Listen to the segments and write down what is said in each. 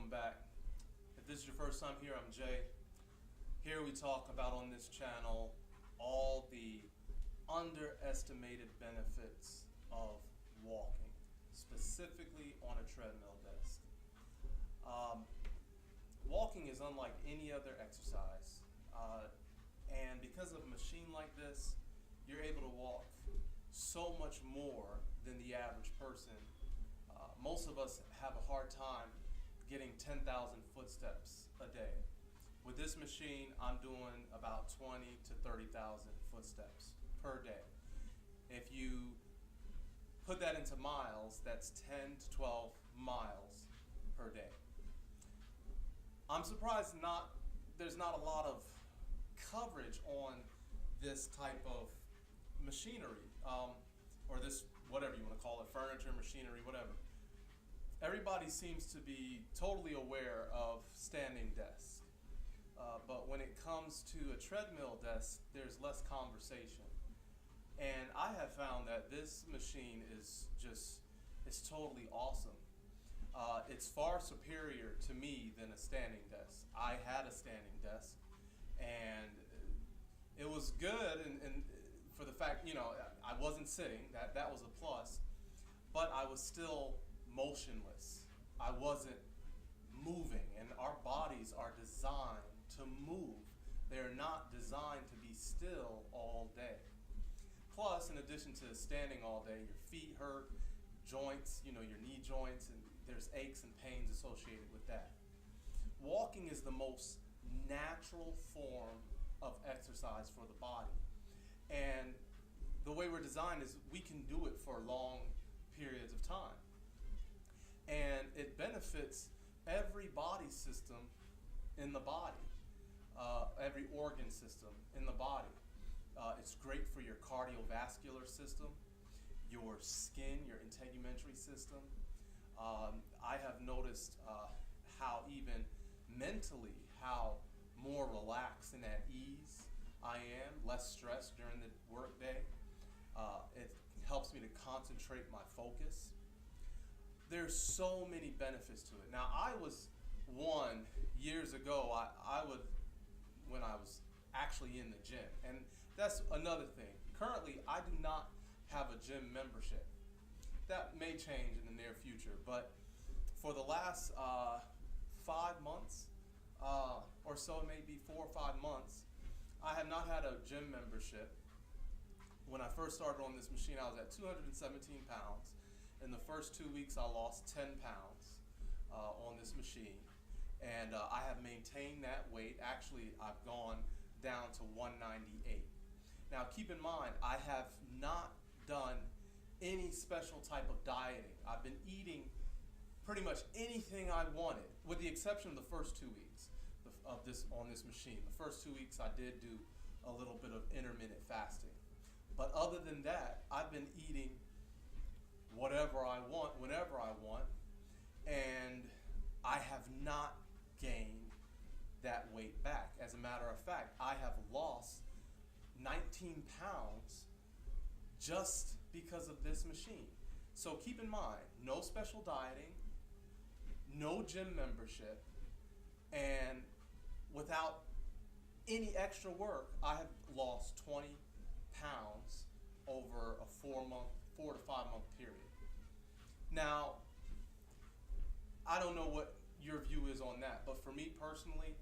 welcome back. If this is your first time here, I'm Jay. Here we talk about on this channel all the underestimated benefits of walking, specifically on a treadmill desk. Um, Walking is unlike any other exercise, and because of a machine like this, you're able to walk so much more than the average person. Most of us have a hard time getting 10,000 footsteps a day. With this machine, I'm doing about 20 to 30,000 footsteps per day. If you put that into miles, that's 10 to 12 miles per day. I'm surprised there's not a lot of coverage on this type of machinery, or this, whatever you want to call it, furniture, machinery, whatever. Everybody seems to be totally aware of standing desk. But when it comes to a treadmill desk, there's less conversation. And I have found that this machine is totally awesome. It's far superior to me than a standing desk. I had a standing desk, and it was good, and for the fact, I wasn't sitting, that was a plus, but I was still motionless. I wasn't moving, and our bodies are designed to move. They're not designed to be still all day. Plus, in addition to standing all day, your feet hurt, joints, your knee joints, and there's aches and pains associated with that. Walking is the most natural form of exercise for the body. And the way we're designed is we can do it for long periods of time. And it benefits every body system in the body, every organ system in the body. It's great for your cardiovascular system, your skin, your integumentary system. I have noticed how even mentally, how more relaxed and at ease I am, less stressed during the workday. It helps me to concentrate my focus. There's so many benefits to it. Now, I was one years ago, when I was actually in the gym, and that's another thing. Currently, I do not have a gym membership. That may change in the near future, but for the last 5 months or so, maybe 4 or 5 months, I have not had a gym membership. When I first started on this machine, I was at 217 pounds. In the first 2 weeks, I lost 10 pounds on this machine, and I have maintained that weight. Actually, I've gone down to 198. Now, keep in mind, I have not done any special type of dieting. I've been eating pretty much anything I wanted, with the exception of the first 2 weeks on this machine. The first 2 weeks, I did do a little bit of intermittent fasting. But other than that, I've been eating whatever I want, whenever I want, and I have not gained that weight back. As a matter of fact, I have lost 19 pounds just because of this machine. So keep in mind, no special dieting, no gym membership, and without any extra work, I have lost 20 pounds over a 4 to 5 month period. Now, I don't know what your view is on that, but for me personally,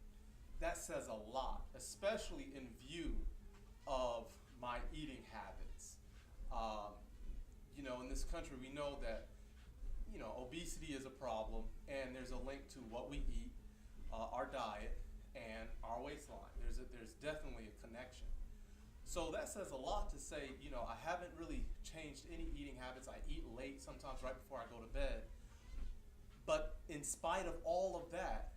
that says a lot, especially in view of my eating habits. In this country, we know that obesity is a problem, and there's a link to what we eat, our diet, and our waistline. There's definitely a connection. So that says a lot to say, I haven't really changed any eating habits. I eat late, sometimes right before I go to bed. But in spite of all of that,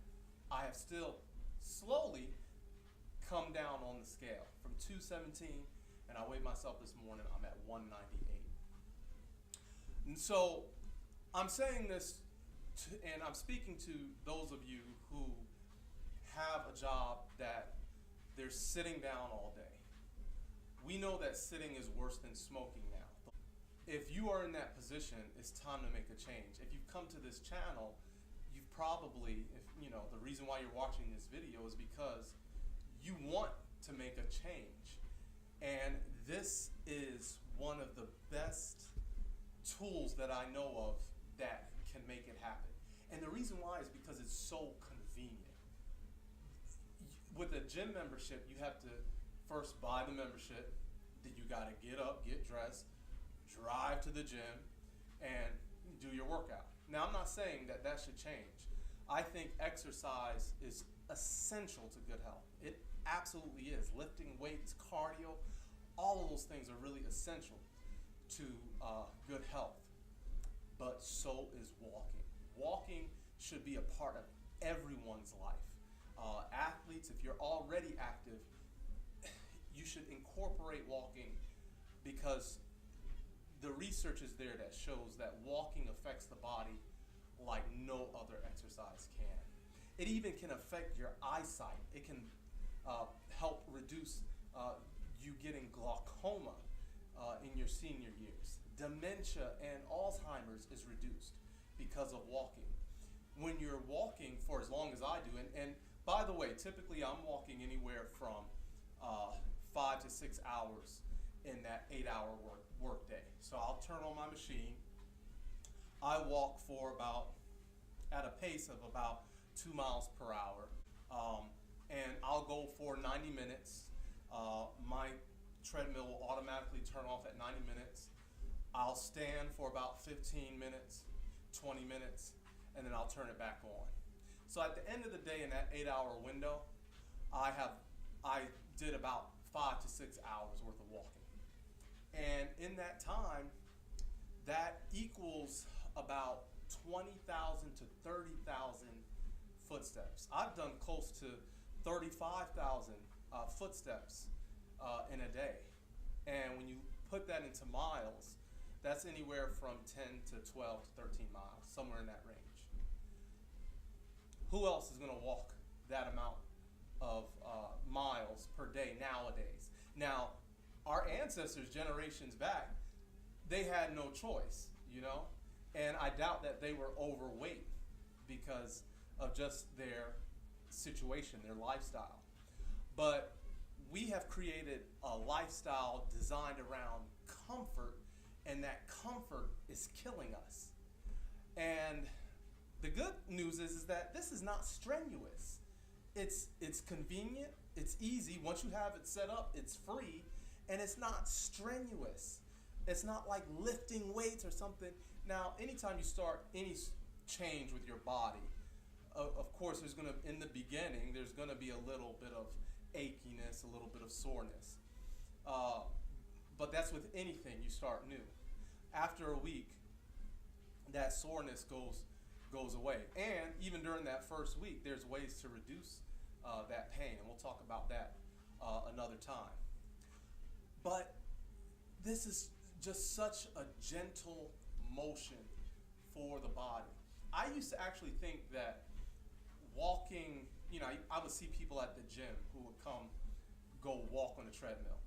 I have still slowly come down on the scale from 217, and I weighed myself this morning, I'm at 198. And so I'm saying this, and I'm speaking to those of you who have a job that they're sitting down all day. We know that sitting is worse than smoking now. If you are in that position, it's time to make a change. If you've come to this channel, you've probably, if the reason why you're watching this video is because you want to make a change. And this is one of the best tools that I know of that can make it happen. And the reason why is because it's so convenient. With a gym membership, you have to first buy the membership, then you gotta get up, get dressed, drive to the gym, and do your workout. Now, I'm not saying that that should change. I think exercise is essential to good health. It absolutely is. Lifting weights, cardio, all of those things are really essential to good health. But so is walking. Walking should be a part of everyone's life. Athletes, if you're already active, you should incorporate walking, because the research is there that shows that walking affects the body like no other exercise can. It even can affect your eyesight. It can help reduce you getting glaucoma in your senior years. Dementia and Alzheimer's is reduced because of walking. When you're walking for as long as I do, and by the way, typically I'm walking anywhere from 5 to 6 hours in that 8-hour work day. So I'll turn on my machine. I walk for at a pace of about 2 miles per hour. And I'll go for 90 minutes. My treadmill will automatically turn off at 90 minutes. I'll stand for about 15 minutes, 20 minutes, and then I'll turn it back on. So at the end of the day, in that 8-hour window, I did about 5 to 6 hours worth of walking. And in that time, that equals about 20,000 to 30,000 footsteps. I've done close to 35,000 footsteps in a day. And when you put that into miles, that's anywhere from 10 to 12 to 13 miles, somewhere in that range. Who else is going to walk that amount of miles per day nowadays? Now, our ancestors, generations back, they had no choice, and I doubt that they were overweight because of just their situation, their lifestyle. But we have created a lifestyle designed around comfort, and that comfort is killing us. And the good news is that this is not strenuous. It's convenient, it's easy. Once you have it set up, it's free, and it's not strenuous. It's not like lifting weights or something. Now, anytime you start any change with your body, of course, in the beginning, there's gonna be a little bit of achiness, a little bit of soreness. But that's with anything you start new. After a week, that soreness goes away. And even during that first week, there's ways to reduce that pain, and we'll talk about that another time. But this is just such a gentle motion for the body. I used to actually think that walking, I would see people at the gym who would go walk on the treadmill.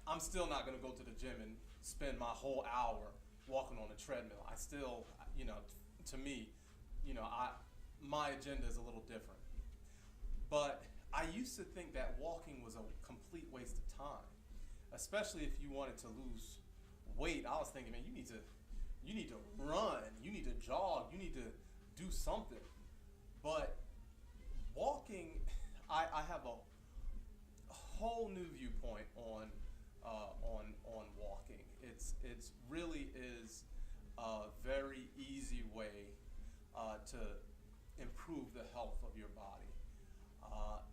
I'm still not going to go to the gym and spend my whole hour walking on a treadmill. I still, to me, my agenda is a little different. But I used to think that walking was a complete waste of time, especially if you wanted to lose weight. I was thinking, man, you need to run, you need to jog, you need to do something. But walking, I have a whole new viewpoint on walking. It's really is a very easy way to improve the health of your body,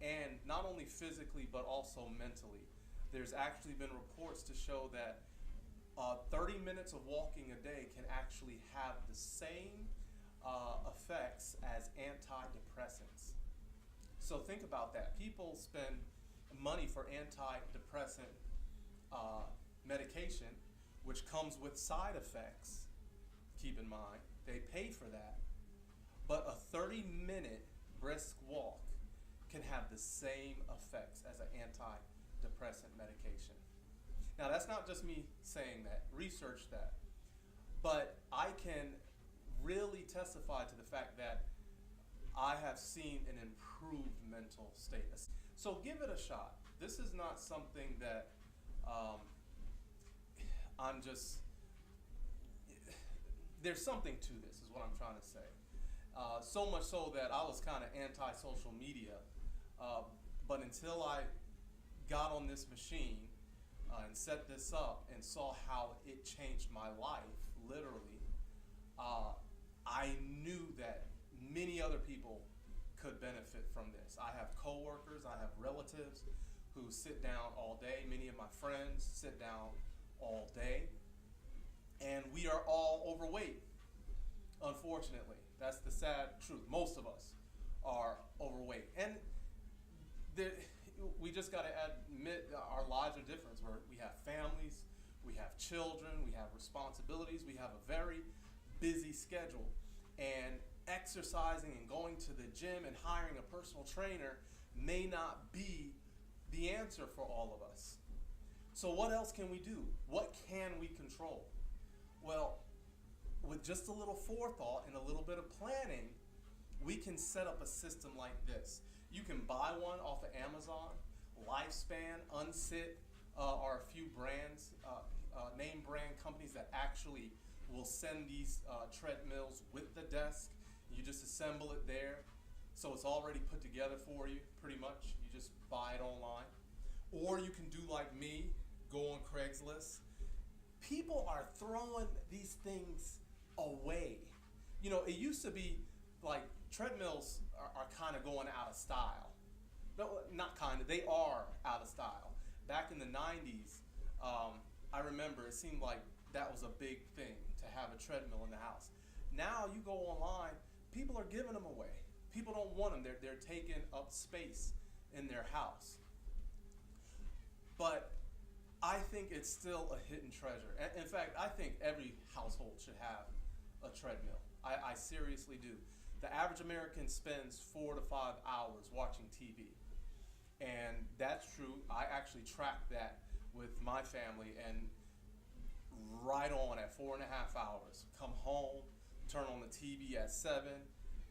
and not only physically but also mentally. There's actually been reports to show that 30 minutes of walking a day can actually have the same effects as antidepressants. So think about that. People spend money for antidepressant medication, which comes with side effects. Keep in mind, they pay for that. But a 30-minute brisk walk can have the same effects as an antidepressant medication. Now, that's not just me saying that. Research that. But I can really testify to the fact that I have seen an improved mental state. So give it a shot. This is not something that I'm just, there's something to this is what I'm trying to say. So much so that I was kind of anti-social media, but until I got on this machine and set this up and saw how it changed my life, literally, I knew that many other people could benefit from this. I have coworkers, I have relatives who sit down all day. Many of my friends sit down all day, and we are all overweight, unfortunately. That's the sad truth. Most of us are overweight. And we just got to admit our lives are different. We have families, we have children, we have responsibilities, we have a very busy schedule. And exercising and going to the gym and hiring a personal trainer may not be the answer for all of us. So what else can we do? What can we control? Well, with just a little forethought and a little bit of planning, we can set up a system like this. You can buy one off of Amazon. Lifespan, Unsit are a few brands, name brand companies that actually will send these treadmills with the desk. You just assemble it there. So it's already put together for you, pretty much. You just buy it online. Or you can do like me, go on Craigslist. People are throwing these things away. You know, it used to be like treadmills are kind of going out of style. No, not kind of, they are out of style. Back in the 90s, I remember it seemed like that was a big thing to have a treadmill in the house. Now you go online, people are giving them away. People don't want them. They're taking up space in their house. But I think it's still a hidden treasure. In fact, I think every household should have a treadmill. I seriously do. The average American spends 4 to 5 hours watching TV. And that's true. I actually track that with my family, and right on at 4.5 hours. Come home, turn on the TV at 7,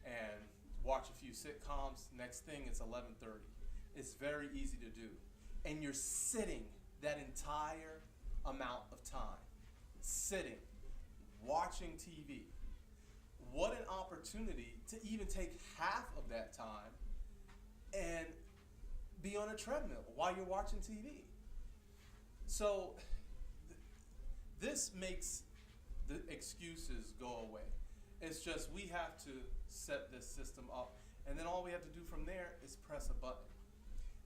and watch a few sitcoms. Next thing, it's 11:30. It's very easy to do. And you're sitting that entire amount of time. Sitting, watching TV. What an opportunity to even take half of that time and be on a treadmill while you're watching TV. So this makes the excuses go away. It's just we have to set this system up, and then all we have to do from there is press a button.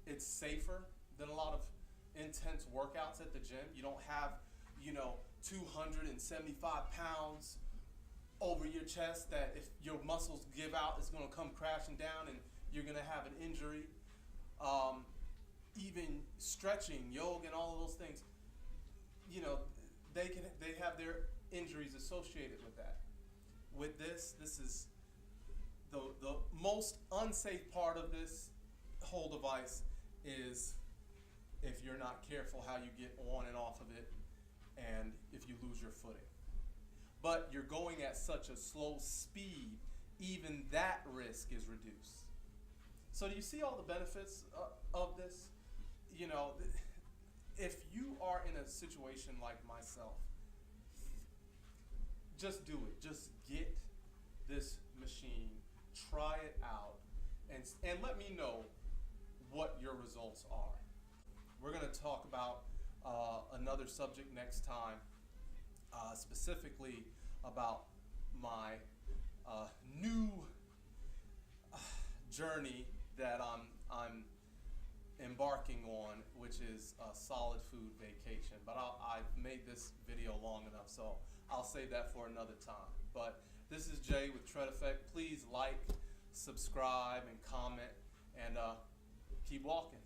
It's safer than a lot of intense workouts at the gym. You don't have, 275 pounds over your chest that if your muscles give out, it's going to come crashing down and you're going to have an injury. Even stretching, yoga, and all of those things, they have their injuries associated with that. With this is the most unsafe part of this whole device is if you're not careful how you get on and off of it, and if you lose your footing. But you're going at such a slow speed, even that risk is reduced. So do you see all the benefits of this? If you are in a situation like myself, just do it. Just get this machine, try it out, and let me know what your results are. We're going to talk about another subject next time, specifically about my new journey that I'm embarking on, which is a solid food vacation. But I've made this video long enough, so I'll save that for another time. But this is Jay with Tread Effect. Please like, subscribe, and comment, and keep walking.